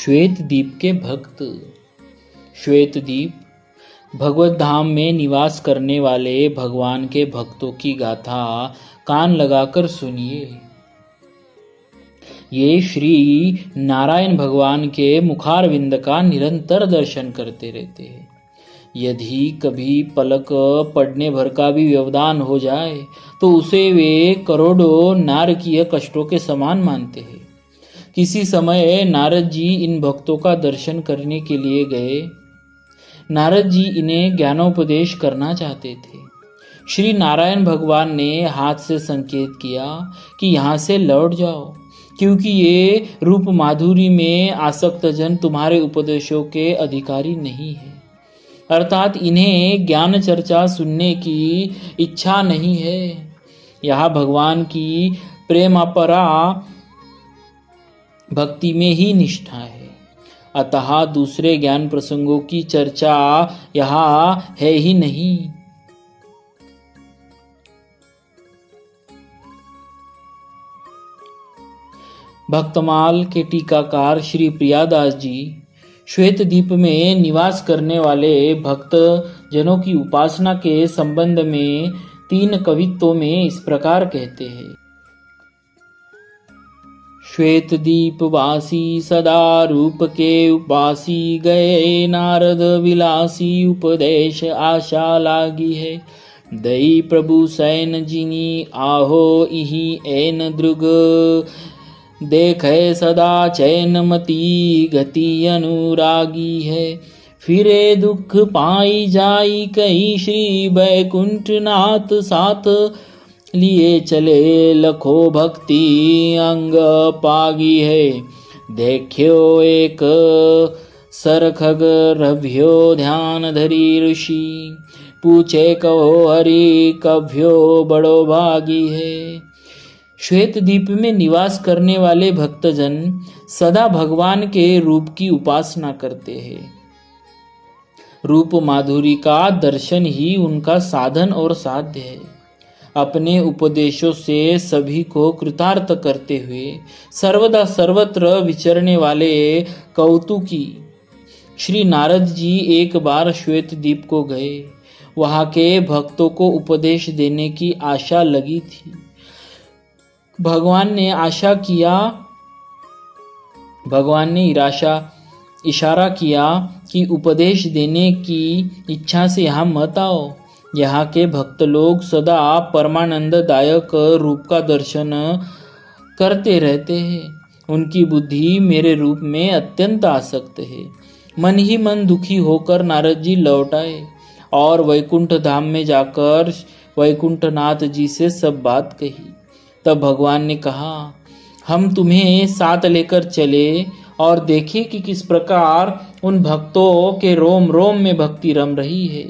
श्वेत दीप के भक्त। श्वेत दीप भगवत धाम में निवास करने वाले भगवान के भक्तों की गाथा कान लगाकर सुनिए। ये श्री नारायण भगवान के मुखारविंद का निरंतर दर्शन करते रहते हैं। यदि कभी पलक पड़ने भर का भी व्यवधान हो जाए तो उसे वे करोड़ों नारकीय कष्टों के समान मानते हैं। किसी समय नारद जी इन भक्तों का दर्शन करने के लिए गए। नारद जी इन्हें ज्ञानोपदेश करना चाहते थे। श्री नारायण भगवान ने हाथ से संकेत किया कि यहाँ से लौट जाओ, क्योंकि ये रूप माधुरी में आसक्त जन तुम्हारे उपदेशों के अधिकारी नहीं है। अर्थात इन्हें ज्ञान चर्चा सुनने की इच्छा नहीं है। यह भगवान की प्रेमापरा भक्ति में ही निष्ठा है। अतः दूसरे ज्ञान प्रसंगों की चर्चा यहाँ है ही नहीं। भक्तमाल के टीकाकार श्री प्रियादास जी श्वेत दीप में निवास करने वाले भक्त जनों की उपासना के संबंध में 3 कवित्वों में इस प्रकार कहते हैं। श्वेत दीप वासी सदा रूप के उपासी गए, नारद विलासी उपदेश आशा लागी है। दई प्रभु सैन जिनी आहो इही एन दृग, देखे सदा चैन मती गति अनुरागी है। फिरे दुख पाई जाई कहीं श्री बैकुंठ नाथ, साथ लिए चले लखो भक्ति अंग पागी है। देख्यो एक सरखग रभ्यो ध्यान धरी ऋषि, पूछे कहो हरि कभ्यो बड़ो भागी है। श्वेत दीप में निवास करने वाले भक्तजन सदा भगवान के रूप की उपासना करते हैं। रूप माधुरी का दर्शन ही उनका साधन और साध्य है। अपने उपदेशों से सभी को कृतार्थ करते हुए सर्वदा सर्वत्र विचरने वाले कौतुकी श्री नारद जी एक बार श्वेत दीप को गए। वहां के भक्तों को उपदेश देने की आशा लगी थी। भगवान ने इशारा किया कि उपदेश देने की इच्छा से यहाँ मत आओ। यहाँ के भक्त लोग सदा परमानंददायक रूप का दर्शन करते रहते हैं। उनकी बुद्धि मेरे रूप में अत्यंत आसक्त है। मन ही मन दुखी होकर नारद जी लौट आए और वैकुंठ धाम में जाकर वैकुंठनाथ जी से सब बात कही। तब भगवान ने कहा, हम तुम्हें साथ लेकर चले और देखें कि किस प्रकार उन भक्तों के रोम रोम में भक्ति रम रही है।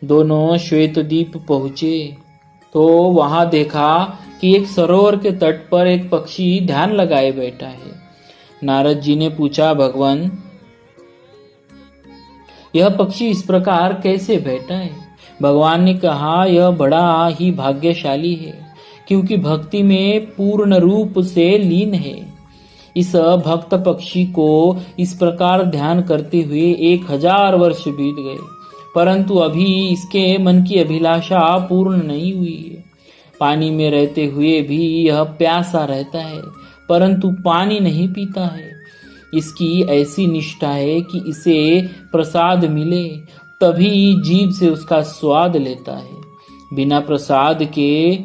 दोनों श्वेत दीप पहुंचे तो वहां देखा कि एक सरोवर के तट पर एक पक्षी ध्यान लगाए बैठा है। नारद जी ने पूछा, भगवान यह पक्षी इस प्रकार कैसे बैठा है? भगवान ने कहा, यह बड़ा ही भाग्यशाली है, क्योंकि भक्ति में पूर्ण रूप से लीन है। इस भक्त पक्षी को इस प्रकार ध्यान करते हुए 1000 वर्ष बीत गए, परंतु अभी इसके मन की अभिलाषा पूर्ण नहीं हुई है। पानी में रहते हुए भी यह प्यासा रहता है, परंतु पानी नहीं पीता है। इसकी ऐसी निष्ठा है कि इसे प्रसाद मिले तभी जीभ से उसका स्वाद लेता है। बिना प्रसाद के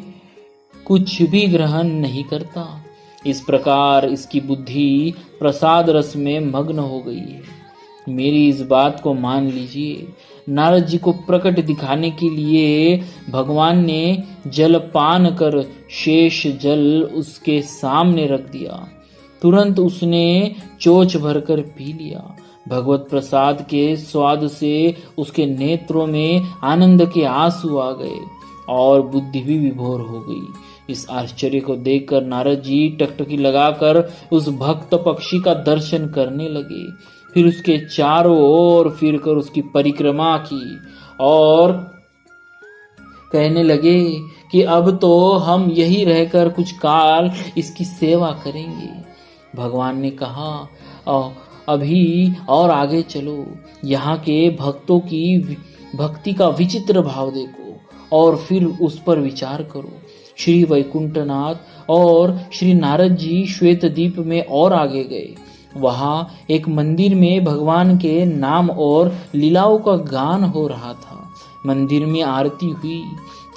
कुछ भी ग्रहण नहीं करता। इस प्रकार इसकी बुद्धि प्रसाद रस में मग्न हो गई है। मेरी इस बात को मान लीजिए। नारद जी को प्रकट दिखाने के लिए भगवान ने जल पान कर शेष जल उसके सामने रख दिया। तुरंत उसने चोच भरकर पी लिया। भगवत प्रसाद के स्वाद से उसके नेत्रों में आनंद के आंसू आ गए और बुद्धि भी विभोर हो गई। इस आश्चर्य को देखकर नारद जी टकटकी लगाकर उस भक्त पक्षी का दर्शन करने लगे। फिर उसके चारों ओर फिरकर उसकी परिक्रमा की और कहने लगे कि अब तो हम यही रहकर कुछ काल इसकी सेवा करेंगे। भगवान ने कहा, अभी और आगे चलो, यहाँ के भक्तों की भक्ति का विचित्र भाव देखो और फिर उस पर विचार करो। श्री वैकुंठनाथ और श्री नारद जी श्वेत द्वीप में और आगे गए। वहां एक मंदिर में भगवान के नाम और लीलाओं का गान हो रहा था। मंदिर में आरती हुई।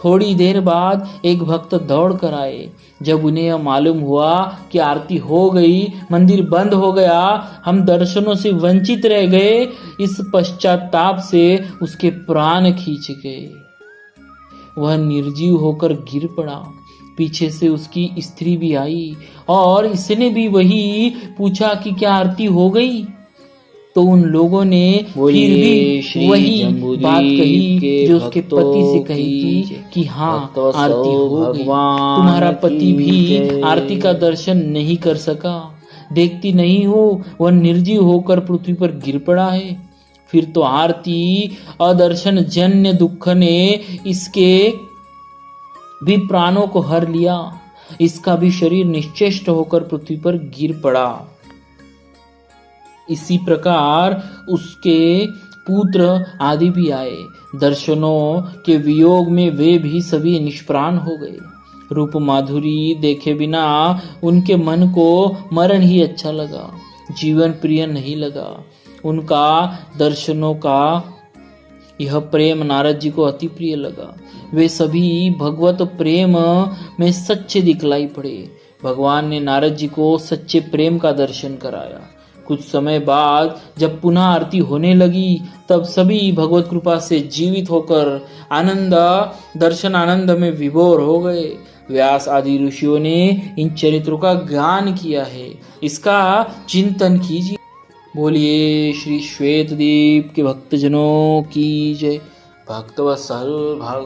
थोड़ी देर बाद एक भक्त दौड़ कर आए। जब उन्हें यह मालूम हुआ कि आरती हो गई, मंदिर बंद हो गया, हम दर्शनों से वंचित रह गए, इस पश्चाताप से उसके प्राण खींच गए। वह निर्जीव होकर गिर पड़ा। पीछे से उसकी स्त्री भी आई और इसने भी वही पूछा कि क्या आरती हो गई। तो उन लोगों ने फिर भी वही बात कही जो उसके पति से कही थी कि हाँ आरती हो गई। तुम्हारा पति भी आरती का दर्शन नहीं कर सका। देखती नहीं हो वह निर्जीव होकर पृथ्वी पर गिर पड़ा है। फिर तो आरती अदर्शन जन्य दुख ने इसके भी प्राणों को हर लिया। इसका भी शरीर निश्चेष्ट होकर पृथ्वी पर गिर पड़ा। इसी प्रकार उसके पुत्र आदि भी आए। दर्शनों के वियोग में वे भी सभी निष्प्राण हो गए। रूप माधुरी देखे बिना उनके मन को मरण ही अच्छा लगा, जीवन प्रिय नहीं लगा। उनका दर्शनों का यह प्रेम नारद जी को अति प्रिय लगा। वे सभी भगवत प्रेम में सच्चे दिखलाई पड़े। भगवान ने नारद जी को सच्चे प्रेम का दर्शन कराया। कुछ समय बाद जब पुनः आरती होने लगी, तब सभी भगवत कृपा से जीवित होकर दर्शन आनंद में विभोर हो गए। व्यास आदि ऋषियों ने इन चरित्रों का गान किया है, इसका चिंतन कीजिए। बोलिए श्री श्वेत द्वीप के भक्तजनों की जय। भक्तवत्सल भाग